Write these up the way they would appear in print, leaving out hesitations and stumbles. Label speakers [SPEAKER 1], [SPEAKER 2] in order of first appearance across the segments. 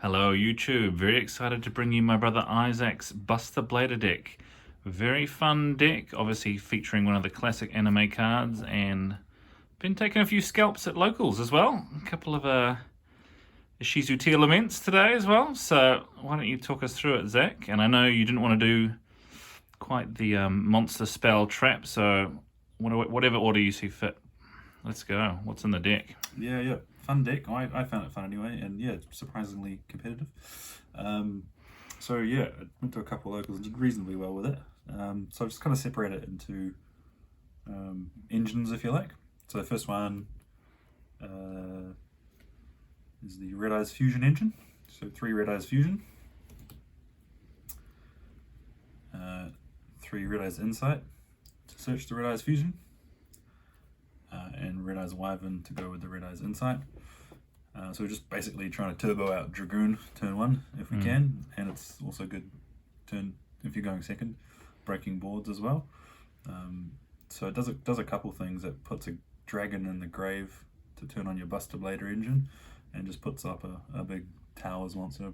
[SPEAKER 1] Hello YouTube, very excited to bring you my brother Isaac's Buster Blader deck. Very fun deck, obviously featuring one of the classic anime cards, and been taking a few scalps at locals as well. A couple of Ishizu Tea Laments today as well, so why don't you talk us through it, Zach? And I know you didn't want to do quite the monster spell trap, so whatever order you see fit. Let's go. What's in the deck?
[SPEAKER 2] Yeah. Fun deck. I found it fun anyway, and yeah, surprisingly competitive. So yeah, I went to a couple of locals and did reasonably well with it. So I've just kind of separated it into engines, if you like. So the first one is the Red Eyes Fusion engine. So 3 Red Eyes Fusion, 3 Red Eyes Insight to search the Red Eyes Fusion, and Red Eyes Wyvern to go with the Red Eyes Insight. So we're just basically trying to turbo out Dragoon turn 1 if we can, and it's also good turn if you're going second, breaking boards as well. So it does a couple things. It puts a dragon in the grave to turn on your Buster Blader engine, and just puts up a big towers monster,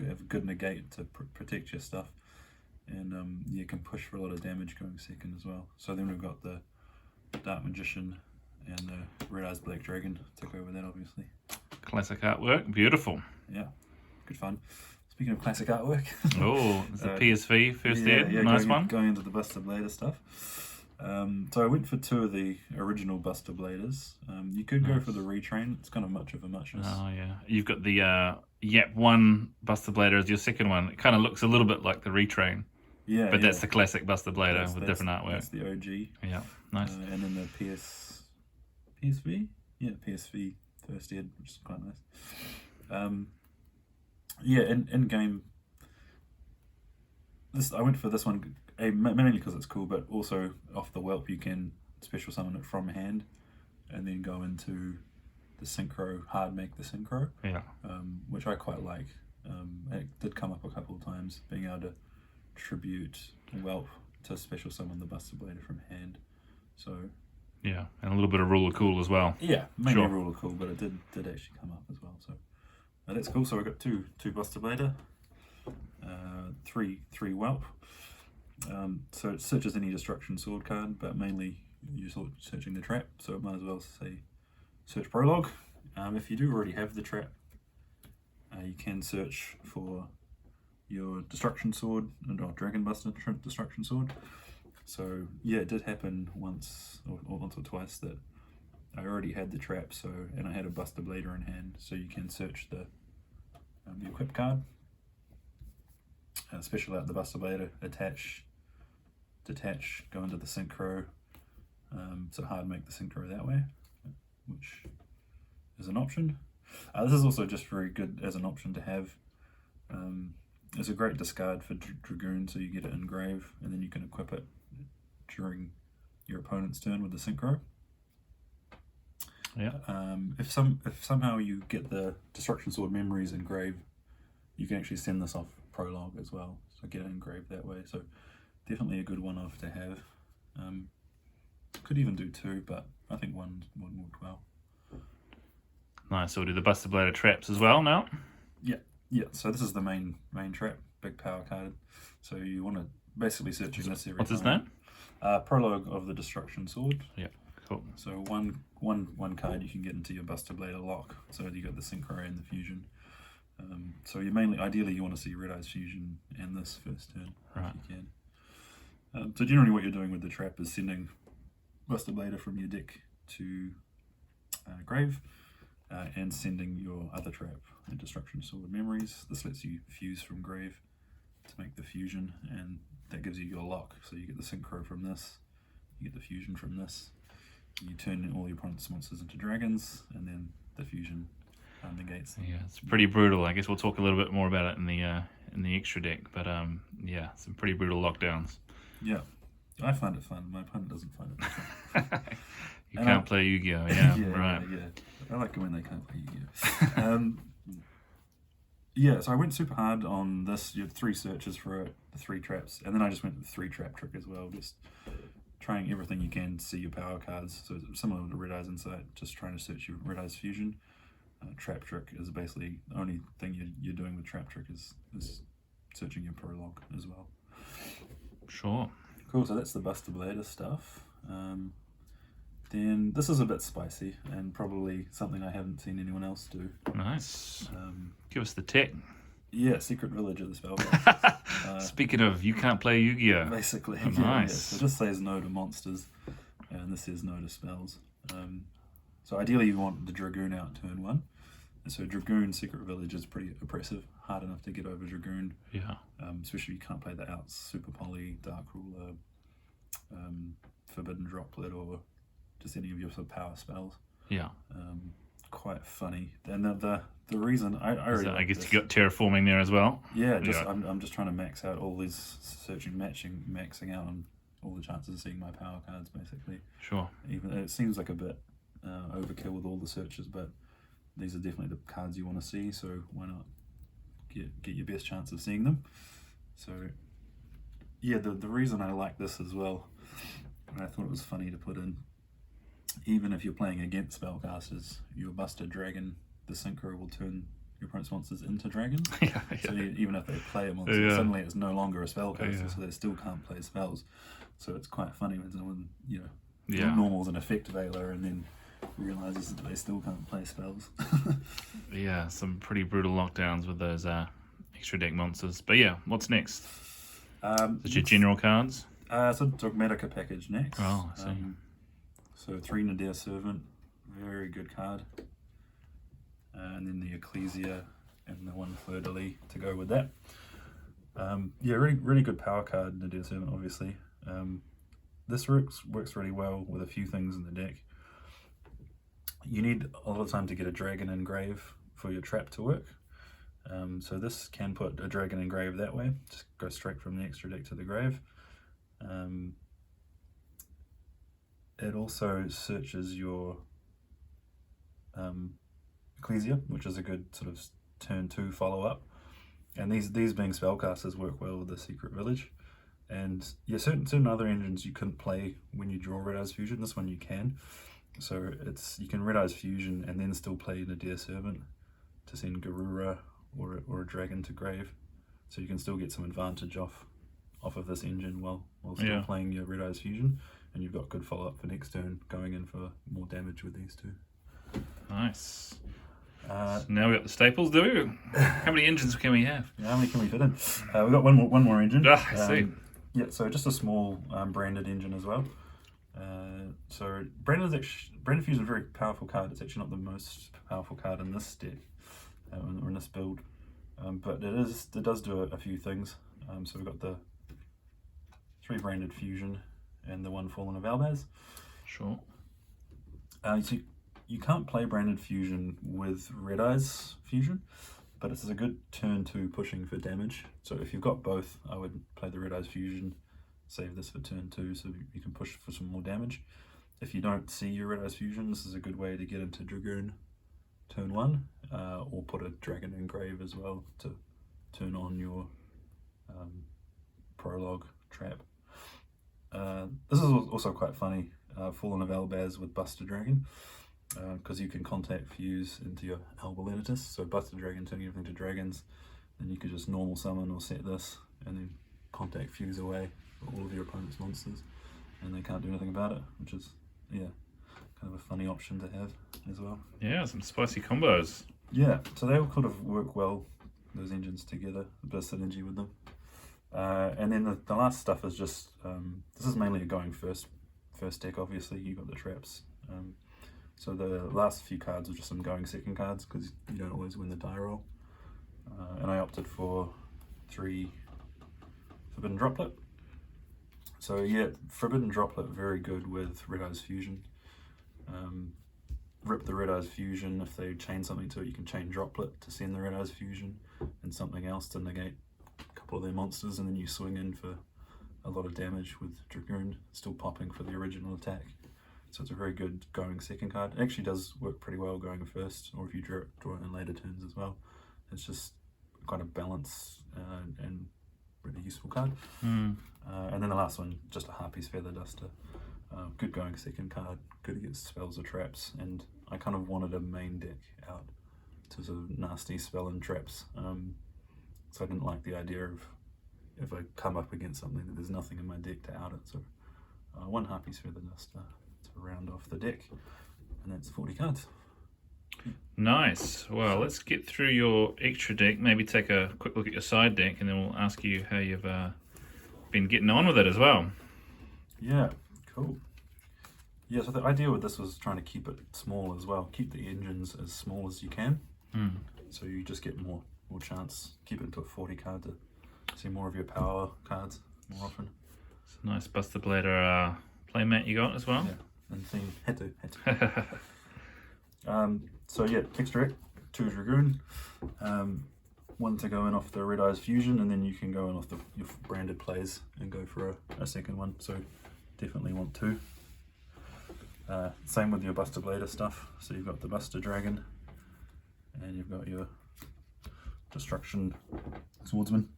[SPEAKER 2] have a good negate to protect your stuff, and you can push for a lot of damage going second as well. So then we've got the Dark Magician and the Red Eyes Black Dragon to go with that, obviously.
[SPEAKER 1] Classic artwork, beautiful.
[SPEAKER 2] Yeah, good fun. Speaking of classic artwork.
[SPEAKER 1] Oh, it's the PSV first ed, nice one.
[SPEAKER 2] Going into the Buster Blader stuff. So I went for 2 of the original Buster Bladers. You could go for the retrain. It's kind of much of a muchness.
[SPEAKER 1] Oh yeah, you've got the Yap 1 Buster Blader as your second one. It kind of looks a little bit like the retrain.
[SPEAKER 2] Yeah,
[SPEAKER 1] but that's the classic Buster Blader with different artwork.
[SPEAKER 2] That's the OG.
[SPEAKER 1] Yeah, nice.
[SPEAKER 2] And then the PSV? Yeah, PSV first ed, which is quite nice. Yeah, in game, I went for this one mainly because it's cool, but also off the whelp you can special summon it from hand, and then go into the synchro, hard make the synchro.
[SPEAKER 1] Yeah.
[SPEAKER 2] Which I quite like. It did come up a couple of times, being able to tribute whelp to special summon the Buster Blader from hand. So
[SPEAKER 1] yeah, and a little bit of Rule of Cool as well.
[SPEAKER 2] Yeah, mainly Rule of Cool, but it did actually come up as well. So that's cool. So we've got two Buster Blader, 3 whelp. So it searches any destruction sword card, but mainly you're searching the trap. So it might as well say search prologue. If you do already have the trap, you can search for your destruction sword or Dragon Buster destruction sword. So yeah, it did happen once or twice that I already had the trap, and I had a Buster Blader in hand, so you can search the equip card, special out the Buster Blader, attach, detach, go into the synchro, so hard make the synchro that way, which is an option. This is also just very good as an option to have. It's a great discard for Dragoon, so you get it in grave, and then you can equip it during your opponent's turn with the synchro.
[SPEAKER 1] Yeah.
[SPEAKER 2] If somehow you get the destruction sword memories engraved, you can actually send this off prologue as well, so get it engraved that way. So definitely a good one-off to have. Could even do 2, but I think one worked well.
[SPEAKER 1] Nice. So we'll do the Buster Blader traps as well now.
[SPEAKER 2] Yeah. So this is the main trap, big power card. So you want to basically search this every time.
[SPEAKER 1] What's his name?
[SPEAKER 2] Prologue of the Destruction Sword.
[SPEAKER 1] Yeah. Cool.
[SPEAKER 2] So one card you can get into your Buster Blader lock. So you got the synchro and the fusion. So ideally you want to see Red Eyes Fusion and this first turn,
[SPEAKER 1] right,
[SPEAKER 2] if you can. So generally what you're doing with the trap is sending Buster Blader from your deck to grave, and sending your other trap and Destruction Sword memories. This lets you fuse from grave to make the fusion, and that gives you your lock. So you get the synchro from this, you get the fusion from this. You turn all your opponent's monsters into dragons, and then the fusion negates them.
[SPEAKER 1] Yeah, it's pretty brutal. I guess we'll talk a little bit more about it in the extra deck, but yeah, some pretty brutal lockdowns.
[SPEAKER 2] Yeah, I find it fun. My opponent doesn't find it fun.
[SPEAKER 1] You can't play Yu-Gi-Oh! Yeah, right.
[SPEAKER 2] Yeah. I like it when they can't play Yu-Gi-Oh! Yeah, so I went super hard on this. You have 3 searches for it, the 3 traps, and then I just went with the 3 trap trick as well, just trying everything you can to see your power cards. So similar to Red Eyes Insight, just trying to search your Red Eyes Fusion. Trap Trick is basically the only thing you're doing with Trap Trick is searching your prologue as well.
[SPEAKER 1] Sure.
[SPEAKER 2] Cool, so that's the Buster Blader stuff. Then this is a bit spicy and probably something I haven't seen anyone else do.
[SPEAKER 1] Nice. Give us the tech.
[SPEAKER 2] Yeah, Secret Village of the Spellcasters.
[SPEAKER 1] Speaking of, you can't play Yu-Gi-Oh!
[SPEAKER 2] Basically.
[SPEAKER 1] Oh,
[SPEAKER 2] Yeah,
[SPEAKER 1] nice.
[SPEAKER 2] so this says no to monsters, and this says no to spells. So ideally you want the Dragoon out turn 1. And so Dragoon Secret Village is pretty oppressive, hard enough to get over Dragoon.
[SPEAKER 1] Yeah.
[SPEAKER 2] Especially if you can't play the outs, Super Poly, Dark Ruler, Forbidden Droplet, or just any of your sort of power spells.
[SPEAKER 1] Yeah.
[SPEAKER 2] Quite funny. And the reason I really
[SPEAKER 1] I guess you got terraforming there as well.
[SPEAKER 2] Yeah, I'm just trying to max out all these maxing out on all the chances of seeing my power cards basically.
[SPEAKER 1] Sure.
[SPEAKER 2] Even it seems like a bit overkill with all the searches, but these are definitely the cards you want to see, so why not get your best chance of seeing them. So yeah, the reason I like this as well, and I thought it was funny to put in, even if you're playing against spellcasters, your Buster Dragon, the Synchro will turn your opponent's monsters into dragons.
[SPEAKER 1] Yeah.
[SPEAKER 2] So even if they play a monster, suddenly it's no longer a spellcaster, so they still can't play spells. So it's quite funny when someone, normal's an effect veiler and then realizes that they still can't play spells.
[SPEAKER 1] Yeah, some pretty brutal lockdowns with those extra deck monsters. But yeah, what's next? Is your general cards?
[SPEAKER 2] So Dogmatica package next.
[SPEAKER 1] Oh, I see.
[SPEAKER 2] So 3 Nadir Servant, very good card. And then the Ecclesia and the 1 Fleur-de-Lis to go with that. Yeah, really good power card, Nadir Servant, obviously. This works really well with a few things in the deck. You need a lot of time to get a Dragon Engrave for your trap to work. So this can put a Dragon Engrave that way, just go straight from the extra deck to the grave. It also searches your Ecclesia, which is a good sort of turn 2 follow-up. And these being spellcasters work well with the Secret Village. And yeah, certain other engines you couldn't play when you draw Red Eyes Fusion. This one you can. So you can Red Eyes Fusion and then still play Nadir Servant to send Garura or a dragon to grave. So you can still get some advantage off of this engine while still playing your Red Eyes Fusion. And you've got good follow-up for next turn, going in for more damage with these two.
[SPEAKER 1] Nice. So now we've got the staples, do we? How many engines can we have?
[SPEAKER 2] Yeah, how many can we fit in? We've got one more engine.
[SPEAKER 1] I see.
[SPEAKER 2] Yeah, so just a small branded engine as well. So Branded Fusion is a very powerful card. It's actually not the most powerful card in this deck, or in this build. But it does do a few things. So we've got the 3 Branded Fusion and the 1 Fallen of Albaz.
[SPEAKER 1] Sure.
[SPEAKER 2] So you can't play Branded Fusion with Red Eyes Fusion, but it's a good turn 2 pushing for damage. So if you've got both, I would play the Red Eyes Fusion, save this for turn 2 so you can push for some more damage. If you don't see your Red Eyes Fusion, this is a good way to get into Dragoon turn 1, or put a Dragon Engrave as well to turn on your prologue trap. This is also quite funny, Fallen of Albaz with Buster Dragon, because you can contact fuse into your Albulenitus, so Buster Dragon turning everything to dragons, then you could just normal summon or set this, and then contact fuse away all of your opponent's monsters, and they can't do anything about it, which is, kind of a funny option to have as well.
[SPEAKER 1] Yeah, some spicy combos.
[SPEAKER 2] Yeah, so they all kind of work well, those engines together, a bit of synergy with them. And then the last stuff is just, this is mainly a going first deck, obviously. You've got the traps. So the last few cards are just some going second cards, because you don't always win the die roll. And I opted for 3 Forbidden Droplet. So yeah, Forbidden Droplet, very good with Red Eyes Fusion. Rip the Red Eyes Fusion. If they chain something to it, you can chain Droplet to send the Red Eyes Fusion, and something else to negate a couple of their monsters, and then you swing in for a lot of damage with Dragoon, still popping for the original attack. So it's a very good going second card. It actually does work pretty well going first, or if you draw it in later turns as well. It's just quite a balanced and really useful card. And then the last one, just a Harpy's Feather Duster. Good going second card, good against spells or traps, and I kind of wanted a main deck out to sort of nasty spell and traps. So I didn't like the idea of if I come up against something that there's nothing in my deck to out it. So one Harpy's Feather Duster to round off the deck, and that's 40 cards.
[SPEAKER 1] Nice. Well, let's get through your extra deck, maybe take a quick look at your side deck, and then we'll ask you how you've been getting on with it as well.
[SPEAKER 2] Yeah, cool. Yeah, so the idea with this was trying to keep it small as well. Keep the engines as small as you can. So you just get more chance. Keep it to a 40 card to see more of your power cards more often.
[SPEAKER 1] It's a nice Buster Blader playmat you got as well.
[SPEAKER 2] Yeah, and theme. Had to. So yeah, extra deck, 2 Dragoon. 1 to go in off the Red Eyes Fusion, and then you can go in off your branded plays and go for a second one. So definitely want 2. Same with your Buster Blader stuff. So you've got the Buster Dragon, and you've got your Destruction Swordsman.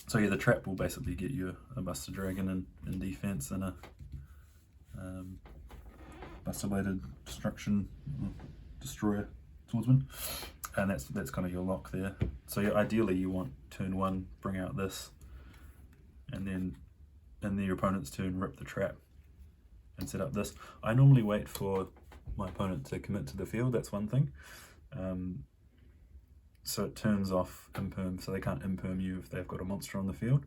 [SPEAKER 2] So yeah, the trap will basically get you a Buster Dragon in defense and a Buster Bladed Destruction Destroyer Swordsman, and that's kind of your lock there. So yeah, ideally you want turn 1, bring out this, and then your opponent's turn rip the trap and set up this. I normally wait for my opponent to commit to the field. That's one thing. So it turns off imperm, so they can't imperm you if they've got a monster on the field.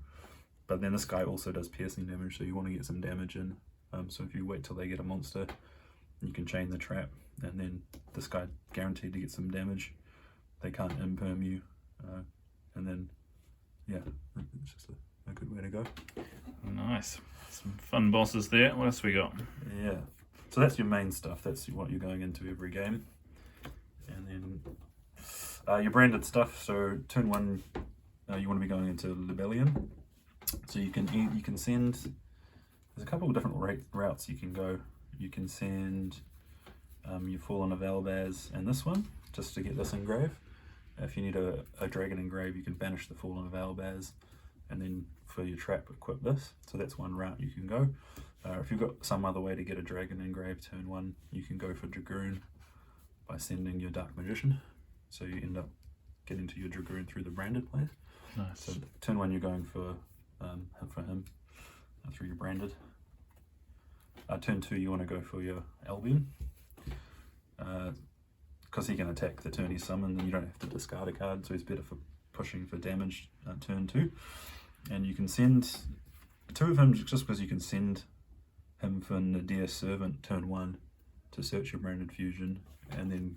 [SPEAKER 2] But then this guy also does piercing damage, so you want to get some damage in. So if you wait till they get a monster, you can chain the trap, and then this guy guaranteed to get some damage. They can't imperm you, and then yeah, it's just a good way to go.
[SPEAKER 1] Nice. Some fun bosses there. What else we got?
[SPEAKER 2] Yeah, so that's your main stuff. That's what you're going into every game. And then your branded stuff. So turn 1, you want to be going into Libellion. So you can send. There's a couple of different routes you can go. You can send your Fallen of Albaz and this one just to get this engrave. If you need a dragon engrave, you can banish the Fallen of Albaz, and then for your trap equip this. So that's one route you can go. If you've got some other way to get a dragon engrave turn 1, you can go for Dragoon by sending your Dark Magician. So you end up getting to your Dragoon through the branded place.
[SPEAKER 1] Nice.
[SPEAKER 2] So turn 1 you're going for him through your branded. Turn 2 you want to go for your Albion. Because he can attack the turn he's summoned, and you don't have to discard a card, so he's better for pushing for damage turn 2. And you can send 2 of him just because you can send him for Nadir Servant turn 1 to search your branded fusion, and then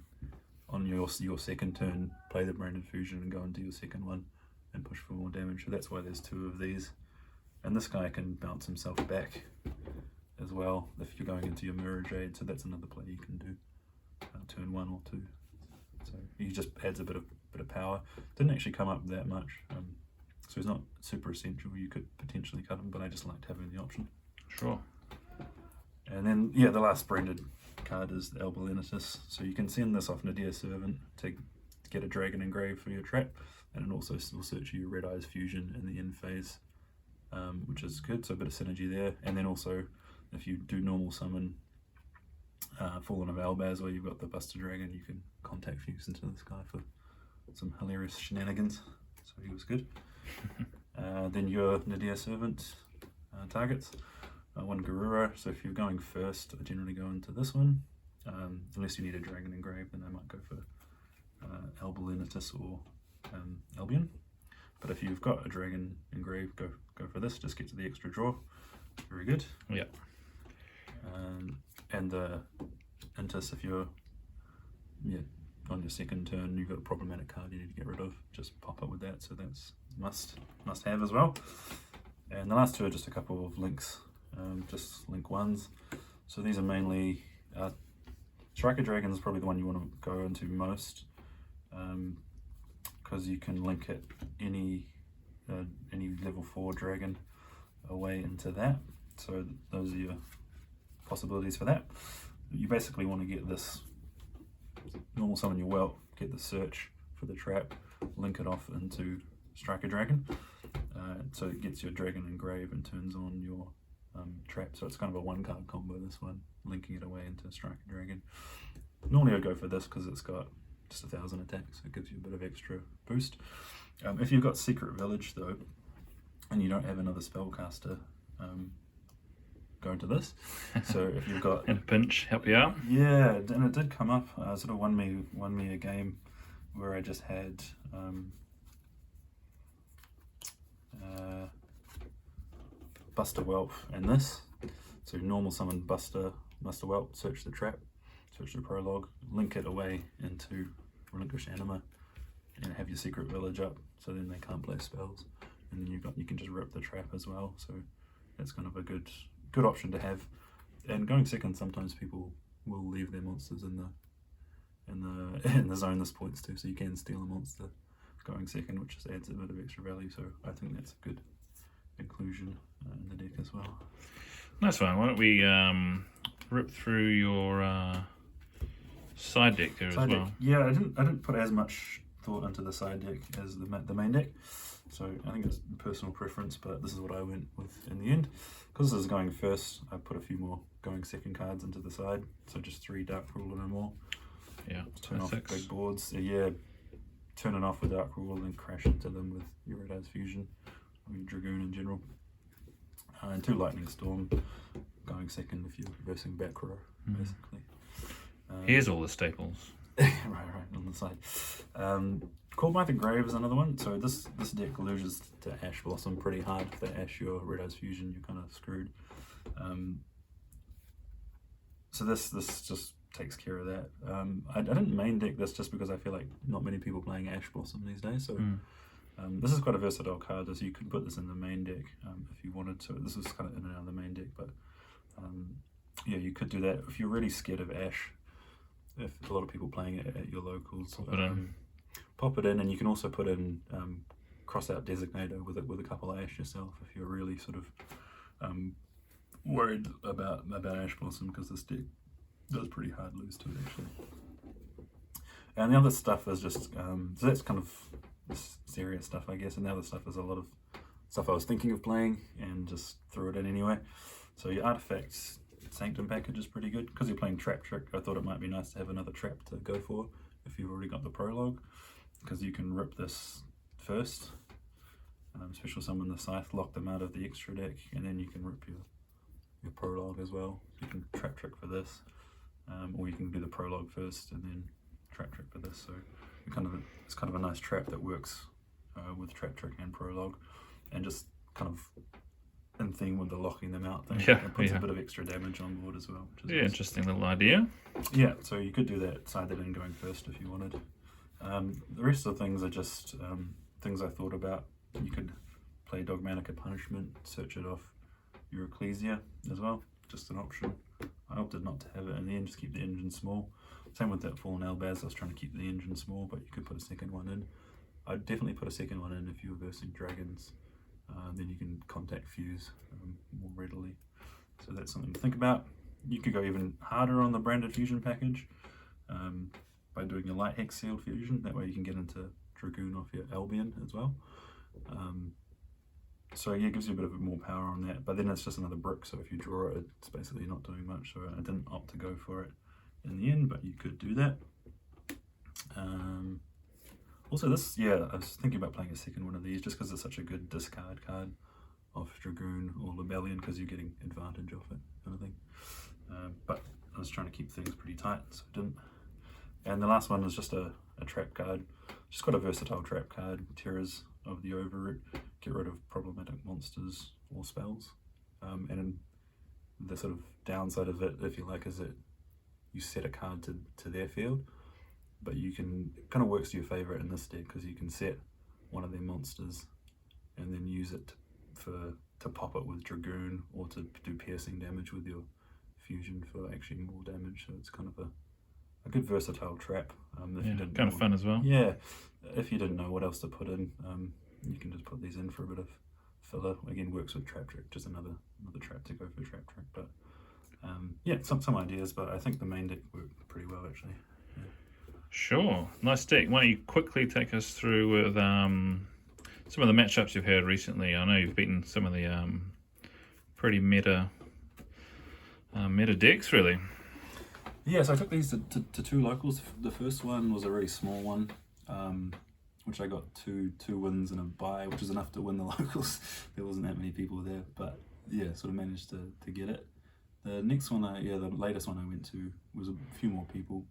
[SPEAKER 2] on your second turn play the branded fusion and go and do your second one and push for more damage. So that's why there's 2 of these. And this guy can bounce himself back as well if you're going into your Mirror Jade, so that's another play you can do turn 1 or 2. So he just adds a bit of power. Didn't actually come up that much, so he's not super essential. You could potentially cut him, but I just liked having the option.
[SPEAKER 1] Sure.
[SPEAKER 2] And then yeah, the last branded card is the Albulenitus. So you can send this off Nadir Servant to get a dragon engrave for your trap, and it also will search your Red Eyes Fusion in the end phase, which is good. So a bit of synergy there. And then also if you do normal summon Fallen of Albaz, where you've got the Buster Dragon, you can contact fuse into this guy for some hilarious shenanigans. So he was good. Then your Nadir Servant targets. 1 Garura. So if you're going first, I generally go into this one. Unless you need a dragon engrave, then I might go for Albulenitus or Albion. But if you've got a dragon engrave, go for this. Just get to the extra draw. Very good.
[SPEAKER 1] Yeah.
[SPEAKER 2] And the Intis, if you're on your second turn, you've got a problematic card you need to get rid of, just pop up with that. So that's must have as well. And the last 2 are just a couple of links, just link 1s. So these are mainly Striker Dragon is probably the one you want to go into most, because you can link it any level 4 dragon away into that. So those are your possibilities for that. You basically want to get this normal summon your whelp, get the search for the trap, link it off into Striker Dragon, so it gets your dragon engrave and turns on your trap. So it's kind of a 1-card combo, this one, linking it away into Striker Dragon. Normally I'd go for this because it's got just 1,000 attack, so it gives you a bit of extra boost. If you've got Secret Village though, and you don't have another spellcaster, go into this. So if you've got
[SPEAKER 1] In a pinch, help you out.
[SPEAKER 2] yeah, and it did come up. Sort of won me a game where I just had Buster Whelp and this. So normal summon Buster Whelp, search the trap, search the prologue, link it away into Relinquish Anima, and have your Secret Village up, so then they can't play spells. And then you can just rip the trap as well. So that's kind of a good option to have. And going second, sometimes people will leave their monsters in the zone this points to, so you can steal a monster going second, which just adds a bit of extra value. So I think that's a good inclusion in the deck as well.
[SPEAKER 1] Nice one. Why don't we rip through your side deck there
[SPEAKER 2] Side
[SPEAKER 1] as well?
[SPEAKER 2] deck. Yeah, I didn't put as much thought into the side deck as the main deck, so I think it's personal preference, but this is what I went with in the end. Because this is going first, I put a few more going second cards into the side, so just 3 Dark Rule and no more.
[SPEAKER 1] Yeah,
[SPEAKER 2] Turn off
[SPEAKER 1] 6.
[SPEAKER 2] big boards. Yeah, turn it off with Dark Rule and crash into them with your Red Eyes Fusion, or your Dragoon in general. And 2 Lightning Storm going second if you're versing back row, basically.
[SPEAKER 1] Here's all the staples.
[SPEAKER 2] right on the side. Coldmouth Grave is another one. So this deck loses to Ash Blossom pretty hard. If they Ash your Red Eyes Fusion, you're kind of screwed. So this just takes care of that. I didn't main deck this just because I feel like not many people playing Ash Blossom these days. So this is quite a versatile card, so you could put this in the main deck if you wanted to. This is kind of in and out of the main deck, but yeah, you could do that if you're really scared of Ash. If a lot of people playing it at your locals, pop it in, and you can also put in cross out Designator with a couple of Ash yourself if you're really sort of worried about Ash Blossom, because this deck does pretty hard lose to it actually. And the other stuff is just so that's kind of serious stuff, I guess, and the other stuff is a lot of stuff I was thinking of playing and just threw it in anyway. So your Artifacts Sanctum package is pretty good because you're playing Trap Trick. I thought it might be nice to have another trap to go for if you've already got the prologue, because you can rip this first, special summon the Scythe, lock them out of the extra deck, and then you can rip your prologue as well. You can Trap Trick for this, or you can do the prologue first and then Trap Trick for this. So it's kind of a nice trap that works with Trap Trick and prologue, and just kind of in theme with the locking them out thing.
[SPEAKER 1] Yeah,
[SPEAKER 2] it puts a bit of extra damage on board as well. Which is
[SPEAKER 1] Yeah, interesting little idea.
[SPEAKER 2] Yeah, so you could do that, side that in going first if you wanted. The rest of the things are just things I thought about. You could play Dogmatica Punishment, search it off your Ecclesia as well, just an option. I opted not to have it in the end, just keep the engine small. Same with that Fallen Elbaz, I was trying to keep the engine small, but you could put a second one in. I'd definitely put a second one in if you were versing dragons. Then you can contact Fuse more readily. So that's something to think about. You could go even harder on the Branded Fusion package by doing a Light Hex Sealed Fusion. That way you can get into Dragoon off your Albion as well. So yeah, it gives you a bit of more power on that. But then it's just another brick, so if you draw it, it's basically not doing much. So I didn't opt to go for it in the end, but you could do that. Also this, yeah, I was thinking about playing a second one of these just because it's such a good discard card off Dragoon or Lebellion, because you're getting advantage off it, kind of thing. But I was trying to keep things pretty tight, so I didn't. And the last one was just a trap card. Just got a versatile trap card, Terrors of the Overroot. Get rid of problematic monsters or spells. And the sort of downside of it, if you like, is that you set a card to their field, but you can, it kind of works to your favour in this deck because you can set one of their monsters and then use it to pop it with Dragoon, or to do piercing damage with your fusion for actually more damage. So it's kind of a good versatile trap. If you didn't
[SPEAKER 1] kind of
[SPEAKER 2] know,
[SPEAKER 1] fun as well.
[SPEAKER 2] Yeah, if you didn't know what else to put in, you can just put these in for a bit of filler. Again, works with Trap Trick, just another trap to go for Trap Trick. But yeah, some ideas, but I think the main deck worked pretty well actually. Yeah.
[SPEAKER 1] Sure, nice deck. Why don't you quickly take us through with some of the matchups you've had recently? I know you've beaten some of the pretty meta decks, really.
[SPEAKER 2] Yeah, so I took these to two locals. The first one was a really small one, which I got two wins and a bye, which was enough to win the locals. There wasn't that many people there, but yeah, sort of managed to get it. The next one, the latest one I went to was a few more people,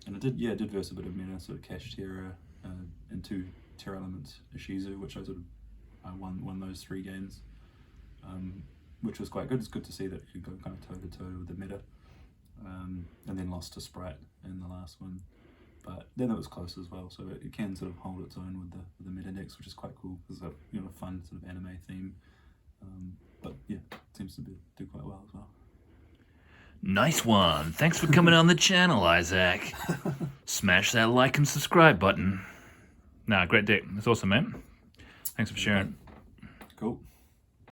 [SPEAKER 2] and it did verse a bit of meta, sort of Cash Terror and two Terror Elements Ishizu, which I won those 3 games, which was quite good. It's good to see that you go kind of toe to toe with the meta. And then lost to Sprite in the last one, but then it was close as well. So it can sort of hold its own with the meta decks, which is quite cool because it's a fun sort of anime theme. But yeah, it seems to do quite well as well.
[SPEAKER 1] Nice one. Thanks for coming on the channel, Isaac. Smash that like and subscribe button. Nah, great deck. That's awesome, man. Thanks for sharing.
[SPEAKER 2] Cool.